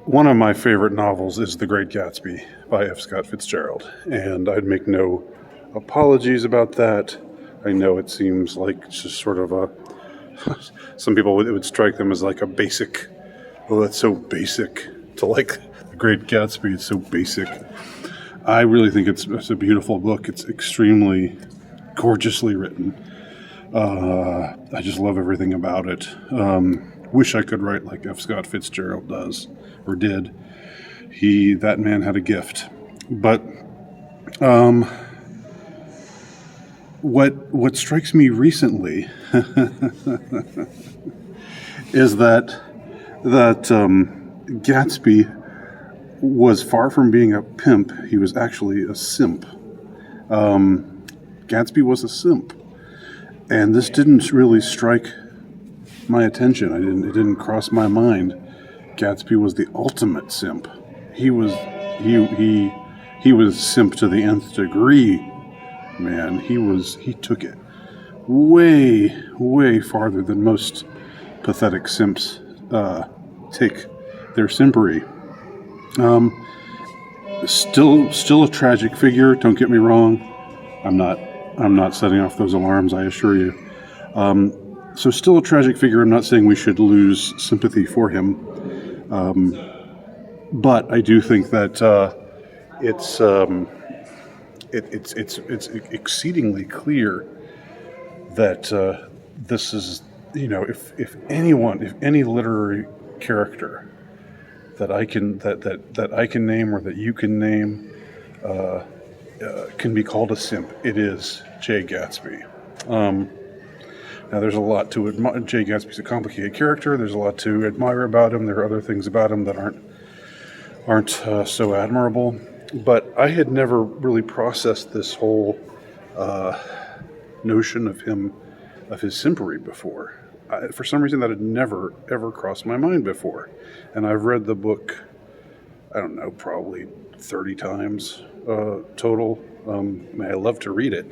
One of my favorite novels is The Great Gatsby by F. Scott Fitzgerald, and I'd make no apologies about that. I know it seems like just sort of a. Some people it would strike them as like a basic. Oh, that's so basic to like The Great Gatsby. It's so basic. I really think it's a beautiful book. It's extremely gorgeously written. I just love everything about it. Wish I could write like F. Scott Fitzgerald does or did. That man had a gift. But what strikes me recently is that Gatsby was far from being a pimp. He was actually a simp. Gatsby was a simp, and this didn't really strike my attention. It didn't cross my mind. Gatsby was the ultimate simp. He was simp to the nth degree. Man, he took it way farther than most pathetic simps take their simpery. Still a tragic figure. Don't get me wrong. I'm not setting off those alarms, I assure you. So still a tragic figure. I'm not saying we should lose sympathy for him, but I do think that it's exceedingly clear that this is, if any literary character that I can name or that you can name can be called a simp, it is Jay Gatsby. Now, there's a lot to admire. Jay Gatsby's a complicated character. There's a lot to admire about him. There are other things about him that aren't so admirable. But I had never really processed this whole notion of his simpery before. For some reason, that had never ever crossed my mind before. And I've read the book, I don't know, probably 30 times total. I love to read it.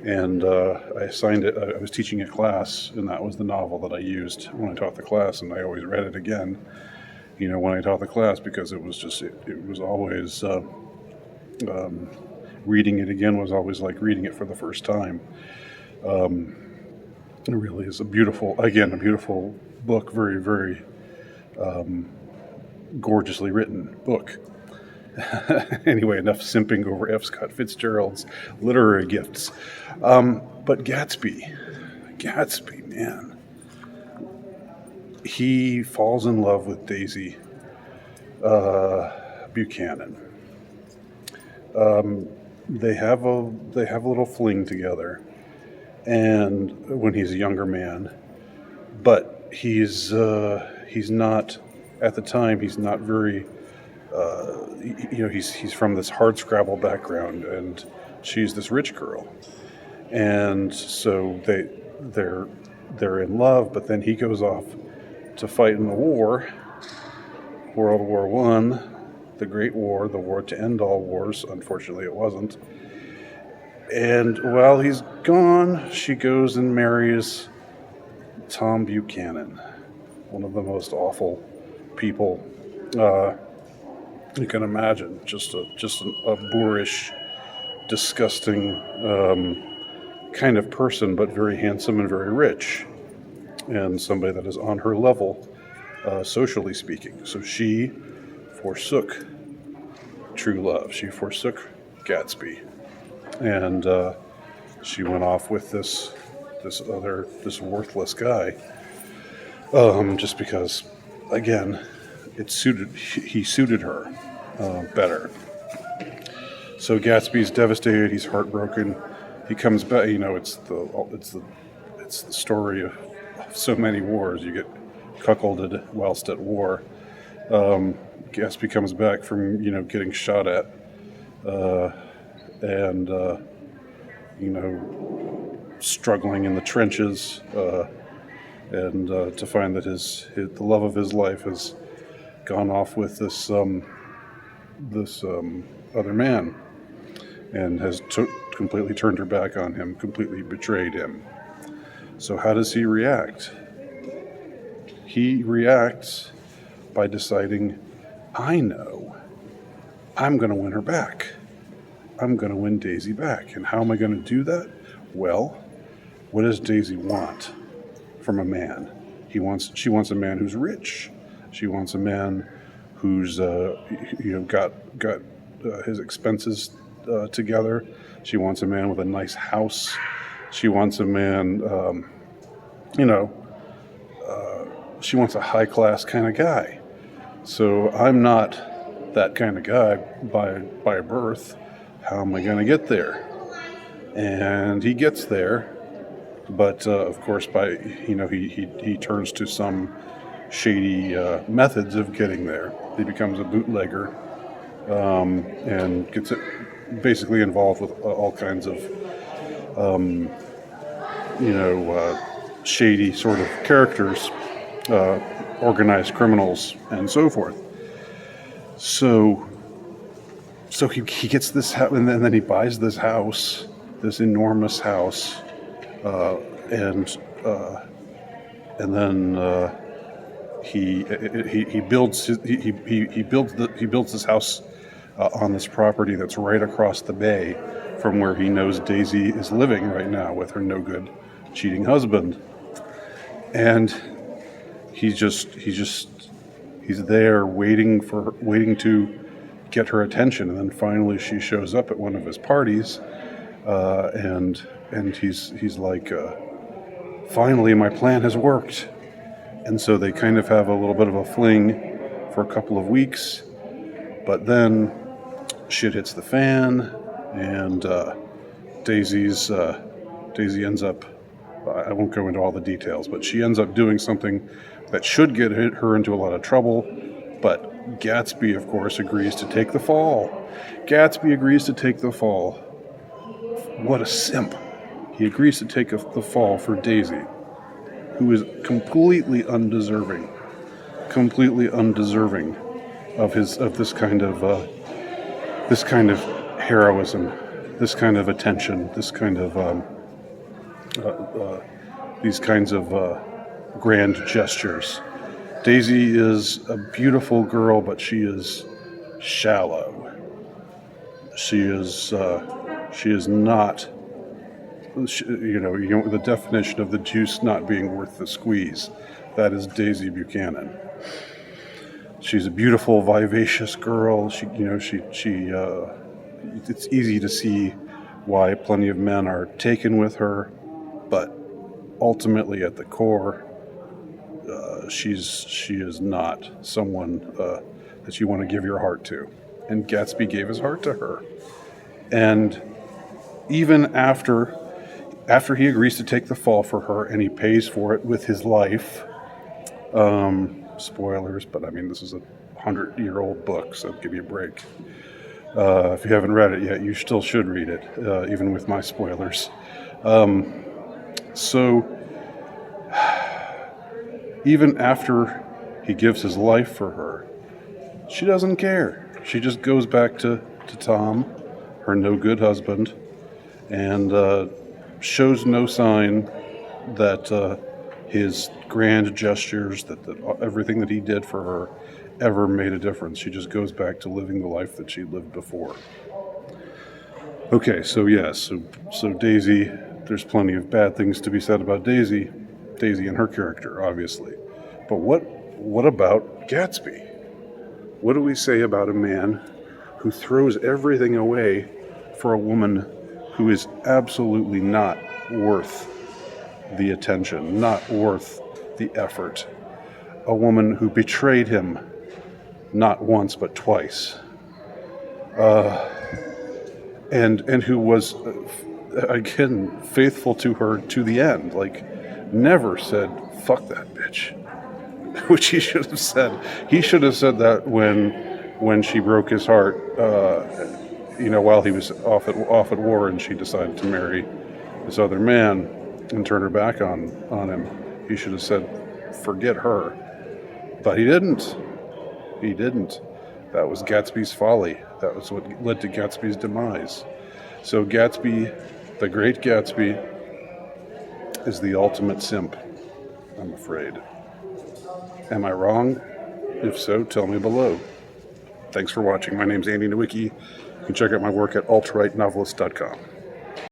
And I assigned it. I was teaching a class, and that was the novel that I used when I taught the class. And I always read it again, when I taught the class, because it was just it was always reading it again was always like reading it for the first time. It really is a beautiful book, very very gorgeously written book. Anyway, enough simping over F. Scott Fitzgerald's literary gifts. But Gatsby, man. He falls in love with Daisy Buchanan. They have a little fling together, and when he's a younger man, but he's not, at the time, he's not very. He's from this hardscrabble background, and she's this rich girl, and so they're in love. But then he goes off to fight in the war, World War I, the Great War, the war to end all wars. Unfortunately, it wasn't. And while he's gone, she goes and marries Tom Buchanan, one of the most awful people you can imagine. Just a boorish, disgusting kind of person, but very handsome and very rich, and somebody that is on her level, socially speaking. So she forsook true love. She forsook Gatsby, and she went off with this worthless guy, just because, again, he suited her better. So Gatsby's devastated. He's heartbroken. He comes back. It's the story of so many wars. You get cuckolded whilst at war. Gatsby comes back from getting shot at, and struggling in the trenches, and to find that the love of his life has gone off with this other man, and has completely turned her back on him, completely betrayed him. So how does he react? He reacts by deciding, I know I'm going to win her back. I'm going to win Daisy back. And how am I going to do that? Well, what does Daisy want from a man? She wants a man who's rich. She wants a man who's got his expenses together. She wants a man with a nice house. She wants a man, she wants a high class kind of guy. So I'm not that kind of guy by birth. How am I going to get there? And he gets there, but of course, he turns to some shady methods of getting there. He becomes a bootlegger and gets basically involved with all kinds of shady sort of characters, organized criminals, and so forth. So he gets this house, and then he buys this house, this enormous house, and then he builds this house on this property that's right across the bay from where he knows Daisy is living right now with her no good, cheating husband, and he's there waiting to get her attention, and then finally she shows up at one of his parties, and he's like, finally my plan has worked. And so they kind of have a little bit of a fling for a couple of weeks, but then shit hits the fan, and Daisy ends up, I won't go into all the details, but she ends up doing something that should get her into a lot of trouble, but Gatsby, of course, agrees to take the fall. Gatsby agrees to take the fall. What a simp. He agrees to take the fall for Daisy, who is completely undeserving of this kind of heroism, this kind of attention, this kind of these kinds of grand gestures. Daisy is a beautiful girl, but she is shallow. She is not. The definition of the juice not being worth the squeeze. That is Daisy Buchanan. She's a beautiful, vivacious girl. It's easy to see why plenty of men are taken with her, but ultimately at the core, she is not someone that you want to give your heart to. And Gatsby gave his heart to her. And even after he agrees to take the fall for her, and he pays for it with his life, spoilers, but I mean, this is a 100-year-old book, so give me a break. If you haven't read it yet, you still should read it, even with my spoilers. So even after he gives his life for her, she doesn't care. She just goes back to Tom, her no-good husband, and shows no sign that his grand gestures, that everything that he did for her ever made a difference. She just goes back to living the life that she lived before. Okay, so yes, so Daisy, there's plenty of bad things to be said about Daisy and her character, obviously. But what about Gatsby? What do we say about a man who throws everything away for a woman who is absolutely not worth the attention, not worth the effort? A woman who betrayed him not once but twice, and who was again faithful to her to the end. Like, never said "fuck that bitch," which he should have said. He should have said that when she broke his heart, while he was off at war, and she decided to marry this other man and turn her back on him. He should have said, "Forget her," but he didn't. He didn't. That was Gatsby's folly. That was what led to Gatsby's demise. So Gatsby, the great Gatsby, is the ultimate simp, I'm afraid. Am I wrong? If so, tell me below. Thanks for watching. My name's Andy Nowicki. You can check out my work at altrightnovelist.com.